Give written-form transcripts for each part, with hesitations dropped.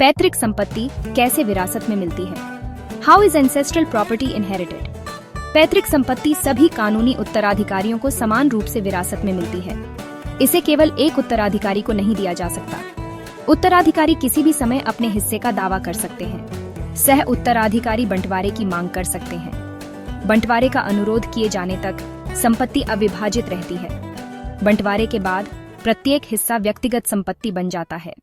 पैतृक संपत्ति कैसे विरासत में मिलती है? How is ancestral property inherited? पैतृक संपत्ति सभी कानूनी उत्तराधिकारियों को समान रूप से विरासत में मिलती है। इसे केवल एक उत्तराधिकारी को नहीं दिया जा सकता। उत्तराधिकारी किसी भी समय अपने हिस्से का दावा कर सकते हैं। सह उत्तराधिकारी बंटवारे की मांग कर सकते हैं। बंटवारे का अनुरोध किए जाने तक संपत्ति अविभाजित रहती है। बंटवारे के बाद प्रत्येक हिस्सा व्यक्तिगत संपत्ति बन जाता है।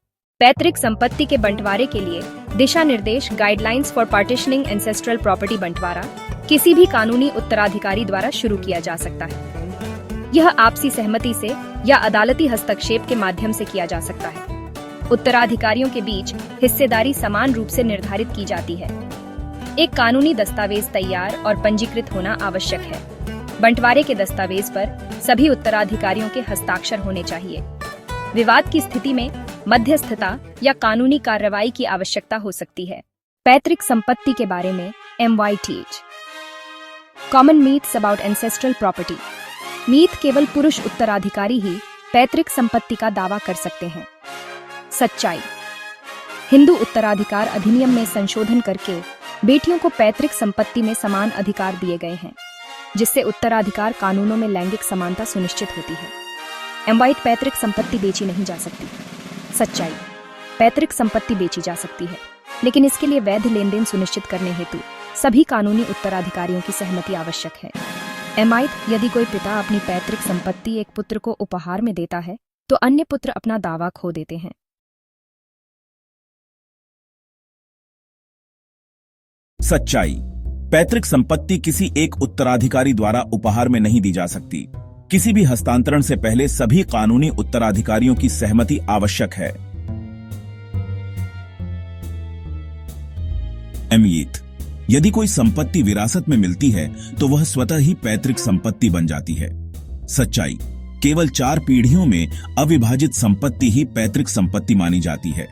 पैतृक संपत्ति के बंटवारे के लिए दिशा निर्देश guidelines for partitioning ancestral property बंटवारा किसी भी कानूनी उत्तराधिकारी द्वारा शुरू किया जा सकता है। यह आपसी सहमति से या अदालती हस्तक्षेप के माध्यम से किया जा सकता है। उत्तराधिकारियों के बीच हिस्सेदारी समान रूप से निर्धारित की जाती है। एक कानूनी दस्तावेज तैयार और पंजीकृत होना आवश्यक है। बंटवारे के दस्तावेज पर सभी उत्तराधिकारियों के हस्ताक्षर होने चाहिए। विवाद की स्थिति में मध्यस्थता या कानूनी कार्रवाई की आवश्यकता हो सकती है। पैतृक संपत्ति के बारे में MYTH common myths about ancestral property. Myth केवल पुरुष उत्तराधिकारी ही पैतृक संपत्ति का दावा कर सकते हैं। सच्चाई, हिंदू उत्तराधिकार अधिनियम में संशोधन करके बेटियों को पैतृक संपत्ति में समान अधिकार दिए गए हैं, जिससे उत्तराधिकार कानूनों में लैंगिक समानता सुनिश्चित होती है। पैतृक संपत्ति बेची नहीं जा सकती। सच्चाई, पैतृक संपत्ति बेची जा सकती है, लेकिन इसके लिए वैध लेन देन सुनिश्चित करने हेतु सभी कानूनी उत्तराधिकारियों की सहमति आवश्यक है। यदि कोई पिता अपनी पैतृक संपत्ति एक पुत्र को उपहार में देता है, तो अन्य पुत्र अपना दावा खो देते हैं। सच्चाई, पैतृक संपत्ति किसी एक उत्तराधिकारी द्वारा उपहार में नहीं दी जा सकती। किसी भी हस्तांतरण से पहले सभी कानूनी उत्तराधिकारियों की सहमति आवश्यक है। मीथ, यदि कोई संपत्ति विरासत में मिलती है तो वह स्वतः ही पैतृक संपत्ति बन जाती है। सच्चाई, केवल 4 पीढ़ियों में अविभाजित संपत्ति ही पैतृक संपत्ति मानी जाती है।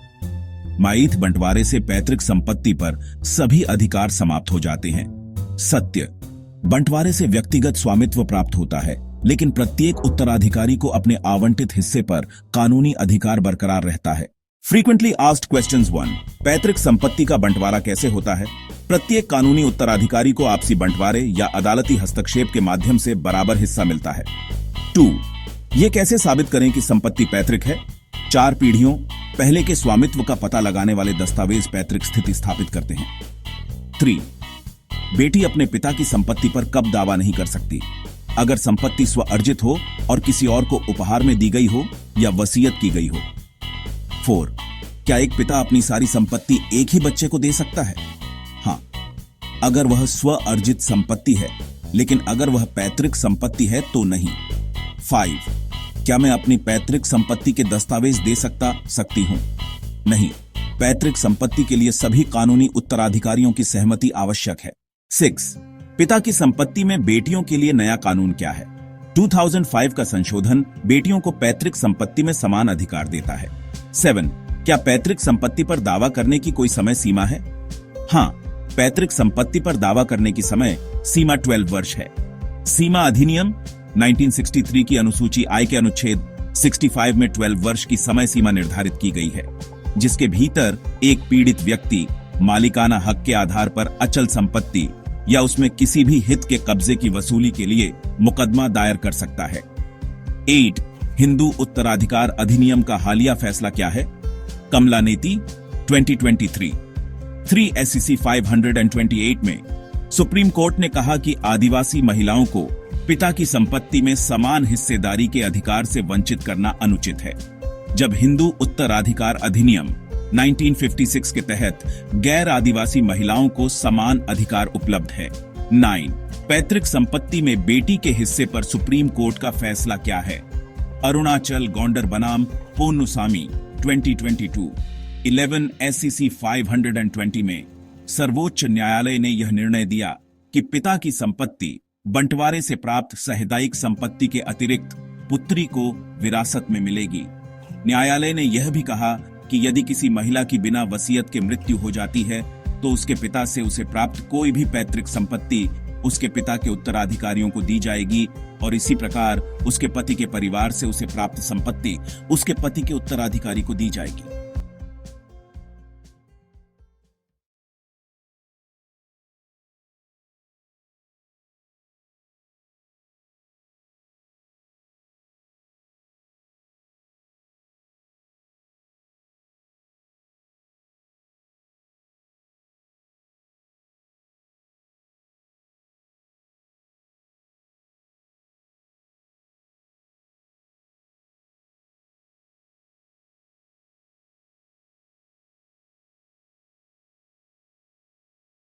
माइथ, बंटवारे से पैतृक संपत्ति पर सभी अधिकार समाप्त हो जाते हैं। सत्य, बंटवारे से व्यक्तिगत स्वामित्व प्राप्त होता है, लेकिन प्रत्येक उत्तराधिकारी को अपने आवंटित हिस्से पर कानूनी अधिकार बरकरार रहता है। फ्रीक्वेंटली आस्क्ड क्वेश्चंस 1, पैतृक संपत्ति का बंटवारा कैसे होता है? प्रत्येक कानूनी उत्तराधिकारी को आपसी बंटवारे या अदालती हस्तक्षेप के माध्यम से बराबर हिस्सा मिलता है। 2, ये कैसे साबित करें कि संपत्ति पैतृक है? 4 पीढ़ियों पहले के स्वामित्व का पता लगाने वाले दस्तावेज पैतृक स्थिति स्थापित करते हैं। 3, बेटी अपने पिता की संपत्ति पर कब दावा नहीं कर सकती? अगर संपत्ति स्व अर्जित हो और किसी और को उपहार में दी गई हो या वसीयत की गई हो। 4, क्या एक पिता अपनी सारी संपत्ति एक ही बच्चे को दे सकता है? हाँ, अगर वह स्व अर्जित संपत्ति है, लेकिन अगर वह पैतृक संपत्ति है तो नहीं। 5, क्या मैं अपनी पैतृक संपत्ति के दस्तावेज दे सकती हूं? नहीं, पैतृक संपत्ति के लिए सभी कानूनी उत्तराधिकारियों की सहमति आवश्यक है। 6, पिता की संपत्ति में बेटियों के लिए नया कानून क्या है? 2005 का संशोधन बेटियों को पैतृक संपत्ति में समान अधिकार देता है। 7, क्या पैतृक संपत्ति पर दावा करने की कोई समय सीमा है? हाँ, पैतृक संपत्ति पर दावा करने की समय सीमा 12 वर्ष है। सीमा अधिनियम 1963 की अनुसूची I के अनुच्छेद 65 में 12 वर्ष की समय सीमा निर्धारित की गई है, जिसके भीतर एक पीड़ित व्यक्ति मालिकाना हक के आधार पर अचल संपत्ति या उसमें किसी भी हित के कब्जे की वसूली के लिए मुकदमा दायर कर सकता है। 8, हिंदू उत्तराधिकार अधिनियम का हालिया फैसला क्या है? कमला नीति 2023। 3 SCC 528 में सुप्रीम कोर्ट ने कहा कि आदिवासी महिलाओं को पिता की संपत्ति में समान हिस्सेदारी के अधिकार से वंचित करना अनुचित है। जब हिंदू उत्तराधिकार अधिनियम 1956 के तहत गैर आदिवासी महिलाओं को समान अधिकार उपलब्ध है। 9, पैतृक संपत्ति में बेटी के हिस्से पर सुप्रीम कोर्ट का फैसला क्या है? अरुणाचल गोंडर बनाम पोन्नुसामी 2022। 11 SCC 520 में सर्वोच्च न्यायालय ने यह निर्णय दिया कि पिता की संपत्ति बंटवारे से प्राप्त सामुदायिक संपत्ति के अतिरिक्त पुत्री को विरासत में मिलेगी। न्यायालय ने यह भी कहा कि यदि किसी महिला की बिना वसीयत के मृत्यु हो जाती है तो उसके पिता से उसे प्राप्त कोई भी पैतृक संपत्ति उसके पिता के उत्तराधिकारियों को दी जाएगी और इसी प्रकार उसके पति के परिवार से उसे प्राप्त संपत्ति उसके पति के उत्तराधिकारी को दी जाएगी।